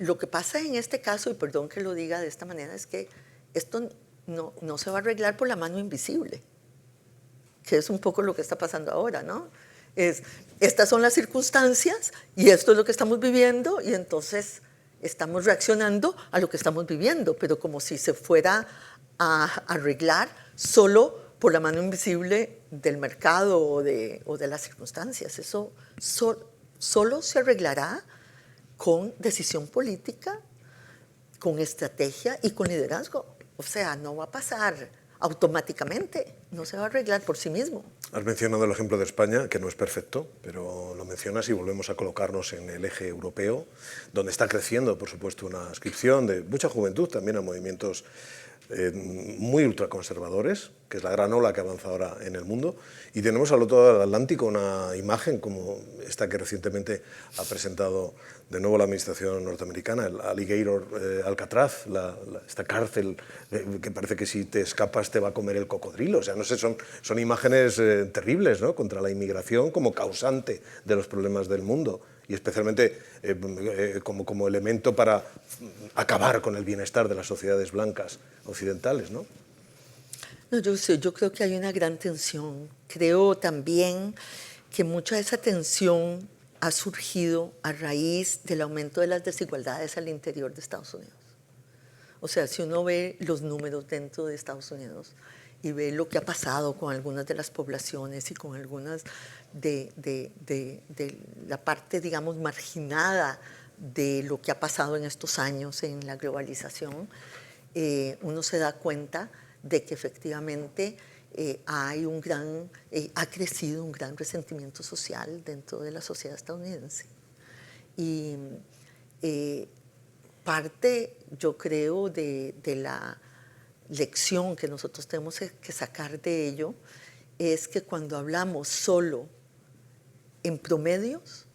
Lo que pasa en este caso, y perdón que lo diga de esta manera, es que esto no se va a arreglar por la mano invisible, que es un poco lo que está pasando ahora, ¿no? Estas son las circunstancias y esto es lo que estamos viviendo, y entonces estamos reaccionando a lo que estamos viviendo, pero como si se fuera a arreglar solo por la mano invisible del mercado o de las circunstancias. Eso solo se arreglará con decisión política, con estrategia y con liderazgo. O sea, no va a pasar automáticamente, no se va a arreglar por sí mismo. Has mencionado el ejemplo de España, que no es perfecto, pero lo mencionas y volvemos a colocarnos en el eje europeo, donde está creciendo, por supuesto, una adscripción de mucha juventud también a movimientos muy ultraconservadores, que es la gran ola que avanza ahora en el mundo, y tenemos al otro lado del Atlántico una imagen como esta que recientemente ha presentado de nuevo la administración norteamericana, el Alligator Alcatraz, esta cárcel que parece que si te escapas te va a comer el cocodrilo. O sea, no sé, son imágenes terribles, ¿no?, contra la inmigración como causante de los problemas del mundo, y especialmente como elemento para acabar con el bienestar de las sociedades blancas occidentales, ¿no? No, yo creo que hay una gran tensión. Creo también que mucha de esa tensión ha surgido a raíz del aumento de las desigualdades al interior de Estados Unidos. O sea, si uno ve los números dentro de Estados Unidos y ve lo que ha pasado con algunas de las poblaciones y con algunas de la parte, digamos, marginada de lo que ha pasado en estos años en la globalización, uno se da cuenta de que efectivamente ha crecido un gran resentimiento social dentro de la sociedad estadounidense. Y parte, yo creo, de la lección que nosotros tenemos que sacar de ello es que cuando hablamos solo en promedios,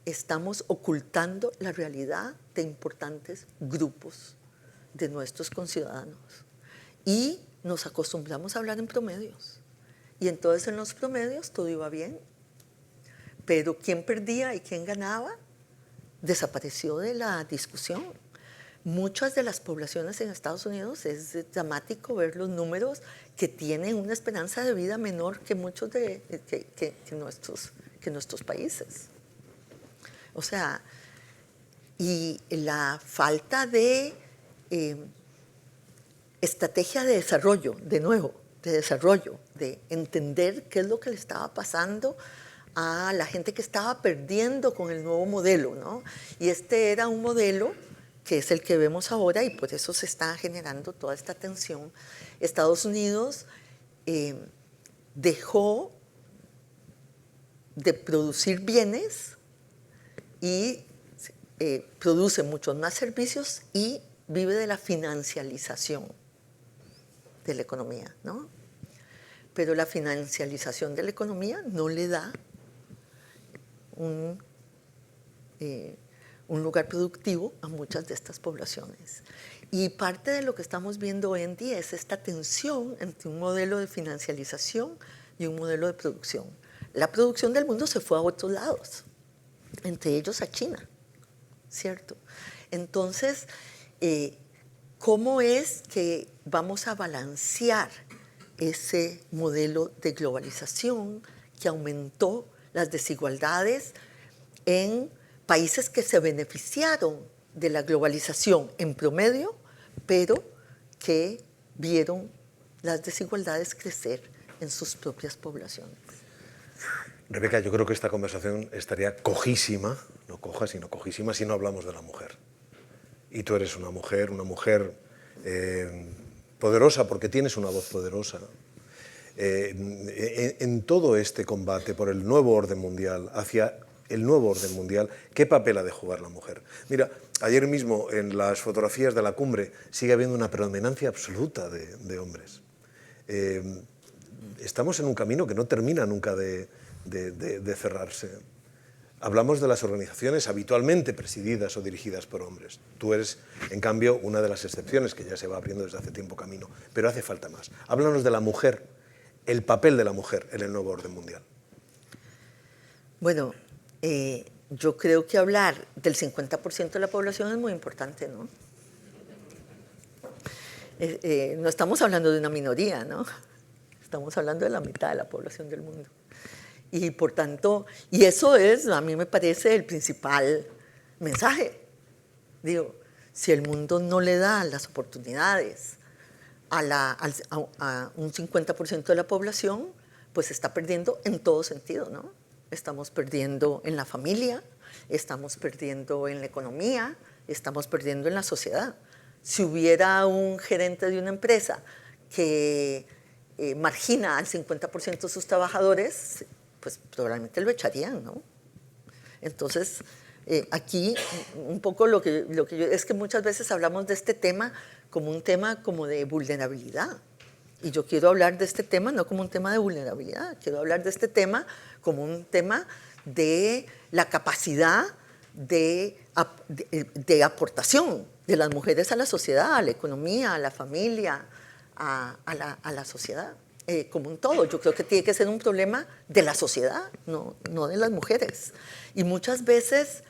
estamos ocultando la realidad de importantes grupos de nuestros conciudadanos. Y nos acostumbramos a hablar en promedios. Y entonces en los promedios todo iba bien. pero quién perdía y quién ganaba desapareció de la discusión. Muchas de las poblaciones en Estados Unidos es dramático ver los números que tienen una esperanza de vida menor que muchos que nuestros países. O sea, y la falta de estrategia de desarrollo, de nuevo, de entender qué es lo que le estaba pasando a la gente que estaba perdiendo con el nuevo modelo, ¿no? Y este era un modelo que es el que vemos ahora y por eso se está generando toda esta tensión. Estados Unidos dejó de producir bienes y produce muchos más servicios y vive de la financialización de la economía, ¿no? Pero la financialización de la economía no le da un lugar productivo a muchas de estas poblaciones. Y parte de lo que estamos viendo hoy en día es esta tensión entre un modelo de financialización y un modelo de producción. La producción del mundo se fue a otros lados, entre ellos a China, ¿cierto? Entonces, ¿cómo es que vamos a balancear ese modelo de globalización que aumentó las desigualdades en países que se beneficiaron de la globalización en promedio, pero que vieron las desigualdades crecer en sus propias poblaciones? Rebeca, yo creo que esta conversación estaría cojísima, no coja, sino cojísima, si no hablamos de la mujer. Y tú eres una mujer poderosa porque tienes una voz poderosa. En todo este combate por el nuevo orden mundial, hacia el nuevo orden mundial, ¿qué papel ha de jugar la mujer? Mira, ayer mismo en las fotografías de la cumbre sigue habiendo una predominancia absoluta de hombres. Estamos en un camino que no termina nunca de cerrarse. Hablamos de las organizaciones habitualmente presididas o dirigidas por hombres. Tú eres, en cambio, una de las excepciones que ya se va abriendo desde hace tiempo camino, pero hace falta más. Háblanos de la mujer, el papel de la mujer en el nuevo orden mundial. Bueno, yo creo que hablar del 50% de la población es muy importante, ¿no? No estamos hablando de una minoría, ¿no? Estamos hablando de la mitad de la población del mundo. Y por tanto, y eso es, a mí me parece, el principal mensaje. Digo, si el mundo no le da las oportunidades a un 50% de la población, pues está perdiendo en todo sentido, ¿no? Estamos perdiendo en la familia, estamos perdiendo en la economía, estamos perdiendo en la sociedad. Si hubiera un gerente de una empresa que margina al 50% de sus trabajadores, pues probablemente lo echarían, ¿no? Entonces, aquí un poco lo que yo, es que muchas veces hablamos de este tema como un tema como de vulnerabilidad. Y yo quiero hablar de este tema no como un tema de vulnerabilidad, quiero hablar de este tema como un tema de la capacidad de aportación de las mujeres a la sociedad, a la economía, a la familia, a la sociedad. Como un todo. Yo creo que tiene que ser un problema de la sociedad, no de las mujeres. Y muchas veces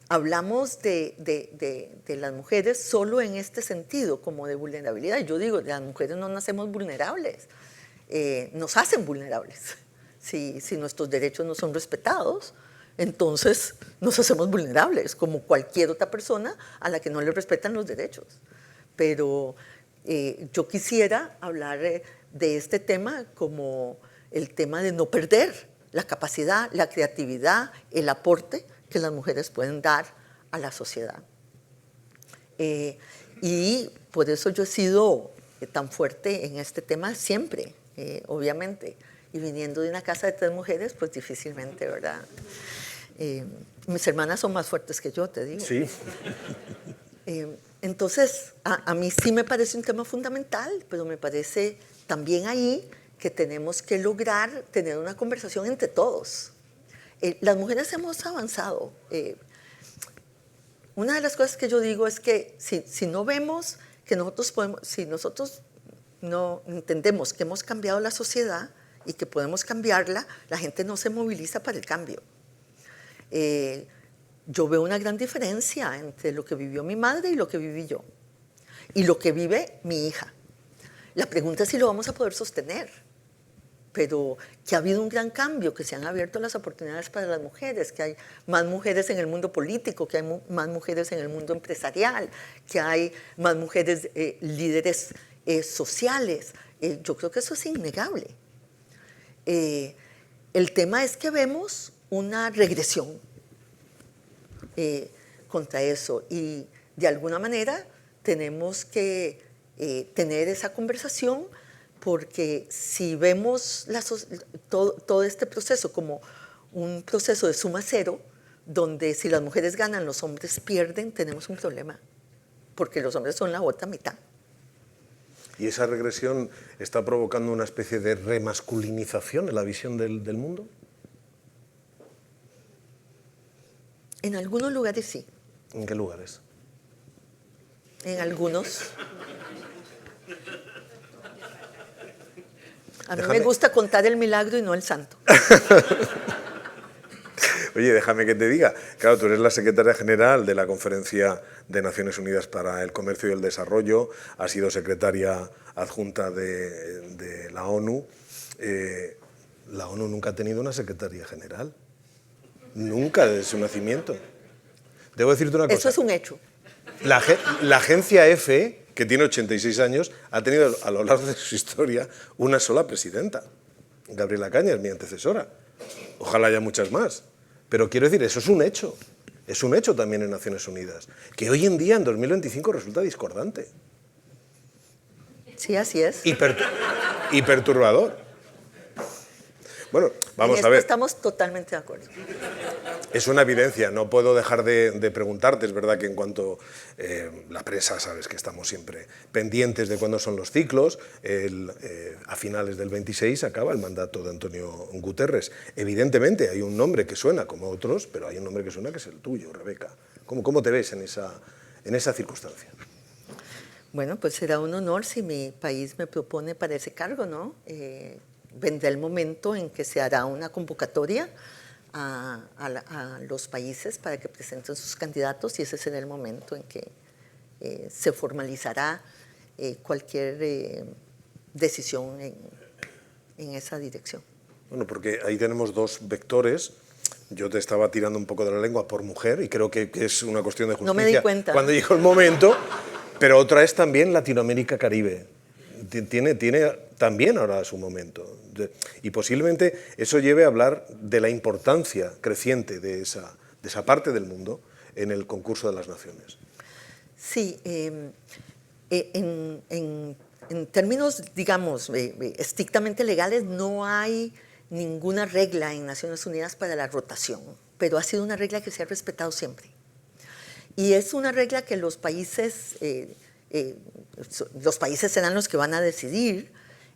hablamos de las mujeres solo en este sentido, como de vulnerabilidad. Yo digo, las mujeres no nacemos vulnerables, nos hacen vulnerables. Si nuestros derechos no son respetados, entonces nos hacemos vulnerables, como cualquier otra persona a la que no le respetan los derechos. Pero yo quisiera hablar de este tema como el tema de no perder la capacidad, la creatividad, el aporte que las mujeres pueden dar a la sociedad. Y por eso yo he sido tan fuerte en este tema siempre, obviamente. Y viniendo de una casa de 3 mujeres, pues difícilmente, ¿verdad? Mis hermanas son más fuertes que yo, te digo. Sí. Entonces, a mí sí me parece un tema fundamental, pero me parece también ahí que tenemos que lograr tener una conversación entre todos. Las mujeres hemos avanzado. Una de las cosas que yo digo es que si no vemos que nosotros podemos, si nosotros no entendemos que hemos cambiado la sociedad y que podemos cambiarla, la gente no se moviliza para el cambio. Yo veo una gran diferencia entre lo que vivió mi madre y lo que viví yo, y lo que vive mi hija. La pregunta es si lo vamos a poder sostener, pero que ha habido un gran cambio, que se han abierto las oportunidades para las mujeres, que hay más mujeres en el mundo político, que hay más mujeres en el mundo empresarial, que hay más mujeres líderes sociales. Yo creo que eso es innegable. El tema es que vemos una regresión contra eso, y de alguna manera tenemos que tener esa conversación, porque si vemos todo este proceso como un proceso de suma cero, donde si las mujeres ganan, los hombres pierden, tenemos un problema, porque los hombres son la otra mitad. ¿Y esa regresión está provocando una especie de remasculinización en la visión del mundo? En algunos lugares sí. ¿En qué lugares? En algunos. A mí me gusta contar el milagro y no el santo. Oye, déjame que te diga, claro, tú eres la secretaria general de la Conferencia de Naciones Unidas para el Comercio y el Desarrollo, has sido secretaria adjunta de la ONU. La ONU nunca ha tenido una secretaria general, nunca desde su nacimiento. Debo decirte una cosa. Eso es un hecho. La agencia EFE, que tiene 86 años, ha tenido a lo largo de su historia una sola presidenta, Gabriela Cañas, mi antecesora. Ojalá haya muchas más. Pero quiero decir, eso es un hecho también en Naciones Unidas, que hoy en día, en 2025, resulta discordante. Sí, así es. Y perturbador. Bueno, vamos a ver. Estamos totalmente de acuerdo. Es una evidencia, no puedo dejar de preguntarte. Es verdad que en cuanto la prensa, sabes que estamos siempre pendientes de cuándo son los ciclos. A finales del 26 acaba el mandato de Antonio Guterres. Evidentemente hay un nombre que suena como otros, pero hay un nombre que suena que es el tuyo, Rebeca. ¿Cómo te ves en esa circunstancia? Bueno, pues será un honor si mi país me propone para ese cargo, ¿no? Vendrá el momento en que se hará una convocatoria a los países para que presenten sus candidatos, y ese será el momento en que se formalizará cualquier decisión en esa dirección. Bueno, porque ahí tenemos dos vectores. Yo te estaba tirando un poco de la lengua por mujer, y creo que es una cuestión de justicia. No me di cuenta. Cuando llegó el momento, pero otra es también Latinoamérica-Caribe. Tiene también ahora su momento. Y posiblemente eso lleve a hablar de la importancia creciente de esa parte del mundo en el concurso de las naciones. Sí, en términos, digamos, estrictamente legales, no hay ninguna regla en Naciones Unidas para la rotación, pero ha sido una regla que se ha respetado siempre. Y es una regla que los países serán los que van a decidir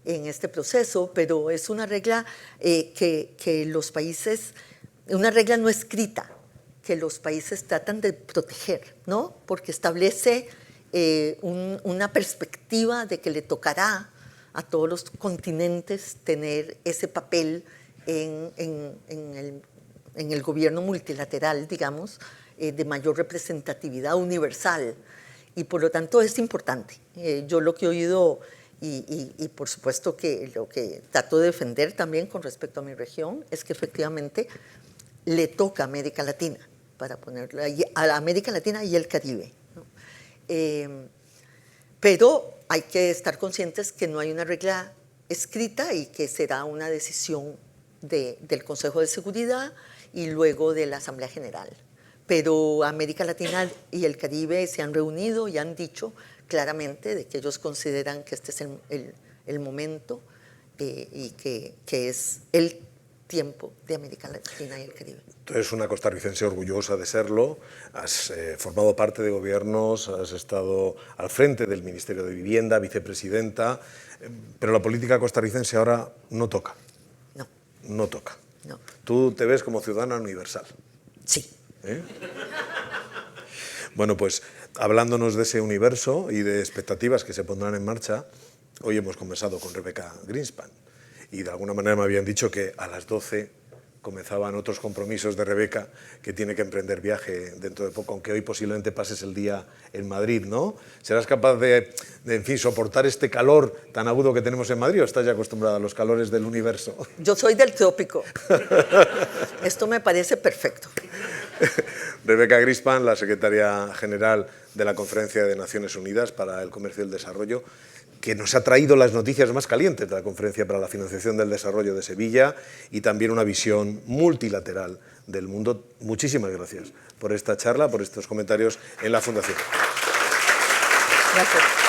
en este proceso, pero es una regla que los países, una regla no escrita, que los países tratan de proteger, ¿no? Porque establece una perspectiva de que le tocará a todos los continentes tener ese papel en el gobierno multilateral, digamos, de mayor representatividad universal. Y por lo tanto es importante. Yo lo que he oído, y por supuesto que lo que trato de defender también con respecto a mi región, es que efectivamente le toca a América Latina, para ponerlo ahí, a la América Latina y el Caribe, ¿no? Pero hay que estar conscientes que no hay una regla escrita y que será una decisión del Consejo de Seguridad y luego de la Asamblea General. Pero América Latina y el Caribe se han reunido y han dicho claramente de que ellos consideran que este es el momento y que es el tiempo de América Latina y el Caribe. Tú eres una costarricense orgullosa de serlo, has formado parte de gobiernos, has estado al frente del Ministerio de Vivienda, vicepresidenta, pero la política costarricense ahora no toca. No. No toca. No. Tú te ves como ciudadana universal. Sí. Bueno, pues hablándonos de ese universo y de expectativas que se pondrán en marcha, hoy hemos conversado con Rebeca Grynspan y de alguna manera me habían dicho que a las 12 comenzaban otros compromisos de Rebeca, que tiene que emprender viaje dentro de poco, aunque hoy posiblemente pases el día en Madrid, ¿no? ¿Serás capaz de, en fin, soportar este calor tan agudo que tenemos en Madrid o estás ya acostumbrada a los calores del universo? Yo soy del trópico. Esto me parece perfecto. Rebeca Grynspan, la secretaria general de la Conferencia de Naciones Unidas para el Comercio y el Desarrollo, que nos ha traído las noticias más calientes de la Conferencia para la Financiación del Desarrollo de Sevilla y también una visión multilateral del mundo. Muchísimas gracias por esta charla, por estos comentarios en la Fundación. Gracias.